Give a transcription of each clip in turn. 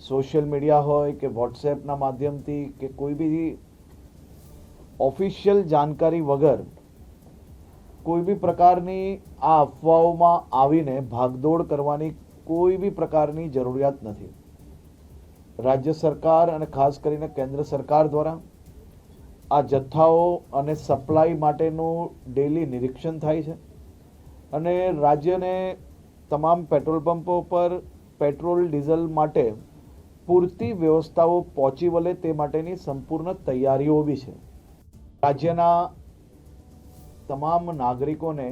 Social media હોય કે વોટ્સએપના માધ્યમથી કે કોઈ બી ઓફિશિયલ જાણકારી વગર કોઈ બી પ્રકારની આ અફવાઓમાં આવીને ભાગદોડ કરવાની કોઈ બી પ્રકારની જરૂરિયાત નથી. રાજ્ય સરકાર અને ખાસ કરીને કેન્દ્ર સરકાર દ્વારા આ જથ્થાઓ અને સપ્લાય માટેનું ડેલી નિરીક્ષણ થાય છે અને રાજ્યને તમામ પેટ્રોલ પંપો પર પેટ્રોલ ડીઝલ માટે પૂરતી વ્યવસ્થાઓ પહોંચી વળે તે માટેની સંપૂર્ણ તૈયારીઓ બી છે. રાજ્યના તમામ નાગરિકોને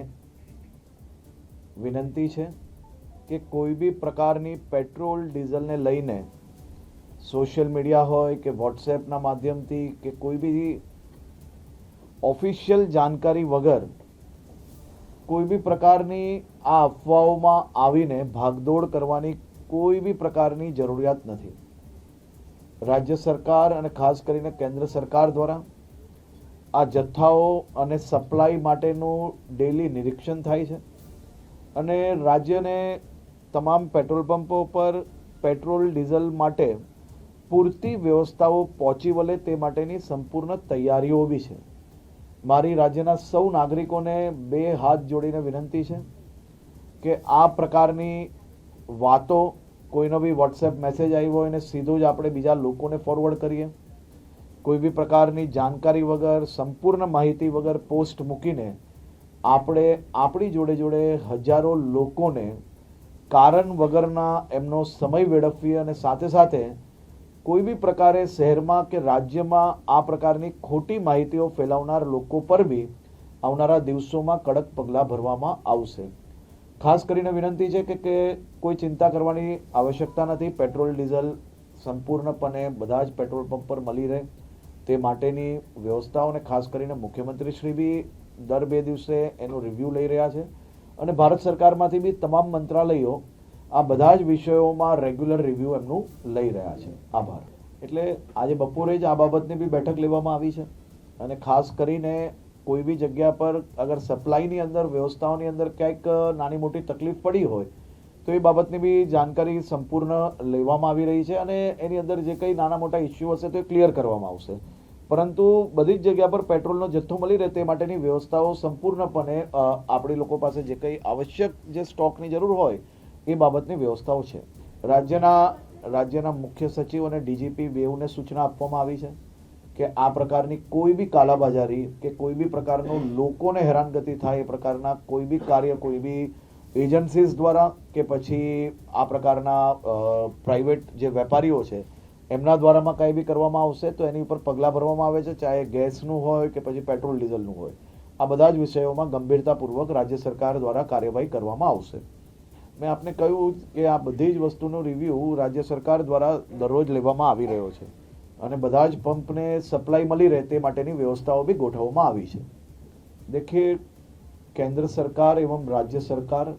વિનંતી છે કે કોઈ બી પ્રકારની પેટ્રોલ ડીઝલને લઈને સોશિયલ મીડિયા હોય કે વોટ્સએપના માધ્યમથી કે કોઈ બી ઓફિશિયલ જાણકારી વગર કોઈ બી પ્રકારની આ અફવાઓમાં આવીને ભાગદોડ કરવાની કોઈ બી પ્રકારની જરૂરિયાત નથી. રાજ્ય સરકાર અને ખાસ કરીને કેન્દ્ર સરકાર દ્વારા આ જથ્થાઓ અને સપ્લાય માટેનું ડેલી નિરીક્ષણ થાય છે અને રાજ્યને તમામ પેટ્રોલ પંપો પર પેટ્રોલ ડીઝલ માટે પૂરતી વ્યવસ્થાઓ પહોંચી વળે તે માટેની સંપૂર્ણ તૈયારીઓ બી છે. મારી રાજ્યના સૌ નાગરિકોને બે હાથ જોડીને વિનંતી છે કે આ પ્રકારની વાતો કોઈનો બી વોટ્સએપ મેસેજ આવ્યો હોય ને સીધું જ આપણે બીજા લોકોને ફોરવર્ડ કરીએ. કોઈ બી પ્રકારની જાણકારી વગર સંપૂર્ણ માહિતી વગર પોસ્ટ મૂકીને આપણે આપણી જોડે જોડે હજારો લોકોને કારણ વગરના એમનો સમય વેડફીએ અને સાથે સાથે કોઈ બી પ્રકારે શહેરમાં કે રાજ્યમાં આ પ્રકારની ખોટી માહિતીઓ ફેલાવનાર લોકો પર બી આવનારા દિવસોમાં કડક પગલાં ભરવામાં આવશે. ખાસ કરીને વિનંતી છે કે કોઈ ચિંતા કરવાની આવશ્યકતા નથી. પેટ્રોલ ડીઝલ સંપૂર્ણપણે બધા જ પેટ્રોલ પંપ પર મળી રહે તે માટેની વ્યવસ્થાઓને ખાસ કરીને મુખ્યમંત્રી શ્રી બી દર 2 દિવસે એનું રિવ્યૂ લઈ રહ્યા છે અને ભારત સરકારમાંથી બી તમામ મંત્રાલયો આ બધા જ વિષયોમાં રેગ્યુલર રિવ્યૂ એમનું લઈ રહ્યા છે. આભાર. એટલે આજે બપોરે જ આ બાબતની બી બેઠક લેવામાં આવી છે અને ખાસ કરીને કોઈ બી જગ્યા પર અગર સપ્લાયની અંદર વ્યવસ્થાઓની અંદર ક્યાંક નાની મોટી તકલીફ પડી હોય તો એ બાબતની બી જાણકારી સંપૂર્ણ લેવામાં આવી રહી છે અને એની અંદર જે કંઈ નાના મોટા ઇસ્યુ હશે તો એ ક્લિયર કરવામાં આવશે. પરંતુ બધી જ જગ્યા પર પેટ્રોલનો જથ્થો મળી રહે તે માટેની વ્યવસ્થાઓ સંપૂર્ણપણે આપણી લોકો પાસે જે કંઈ આવશ્યક જે સ્ટોકની જરૂર હોય એ બાબતની વ્યવસ્થાઓ છે. રાજ્યના મુખ્ય સચિવ અને ડીજીપી બેઉને સૂચના આપવામાં આવી છે કે આ પ્રકારની કોઈ બી કાલાબાજારી કે કોઈ બી પ્રકારનું લોકોને હેરાનગતિ થાય એ પ્રકારના કોઈ બી કાર્ય કોઈ બી એજન્સીઝ દ્વારા કે પછી આ પ્રકારના પ્રાઇવેટ જે વેપારીઓ છે એમના દ્વારામાં કંઈ બી કરવામાં આવશે તો એની ઉપર પગલાં ભરવામાં આવે છે, ચાહે ગેસનું હોય કે પછી પેટ્રોલ ડીઝલનું હોય. આ બધા જ વિષયોમાં ગંભીરતાપૂર્વક રાજ્ય સરકાર દ્વારા કાર્યવાહી કરવામાં આવશે. મેં આપને કહ્યું કે આ બધી જ વસ્તુનું રિવ્યૂ રાજ્ય સરકાર દ્વારા દરરોજ લેવામાં આવી રહ્યો છે અને બધા જ પંપને સપ્લાય મળી રહે તે માટેની વ્યવસ્થાઓ બી ગોઠવવામાં આવી છે. देखिए, केंद्र सरकार एवं राज्य सरकार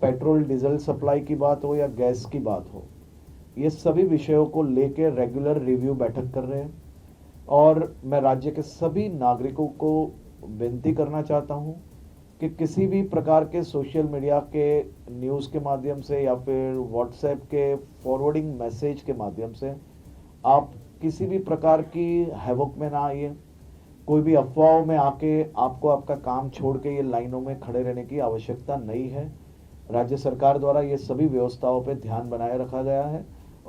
पेट्रोल डीजल सप्लाई की बात हो या गैस की बात हो, ये सभी विषयों को लेकर रेगुलर रिव्यू बैठक कर रहे हैं और मैं राज्य के सभी नागरिकों को विनती करना चाहता हूं कि किसी भी प्रकार के सोशल मीडिया के न्यूज़ के माध्यम से या फिर व्हाट्सएप के फॉरवर्डिंग मैसेज के माध्यम से आप किसी भी प्रकार की हैवक में ना आइए. कोई भी अफवाहों में आके आपको आपका काम छोड़ के ये लाइनों में खड़े रहने की आवश्यकता नहीं है. राज्य सरकार द्वारा ये सभी व्यवस्थाओं पे ध्यान बनाए रखा गया है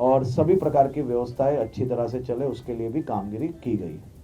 और सभी प्रकार की व्यवस्थाएं अच्छी तरह से चले उसके लिए भी कामगिरी की गई है.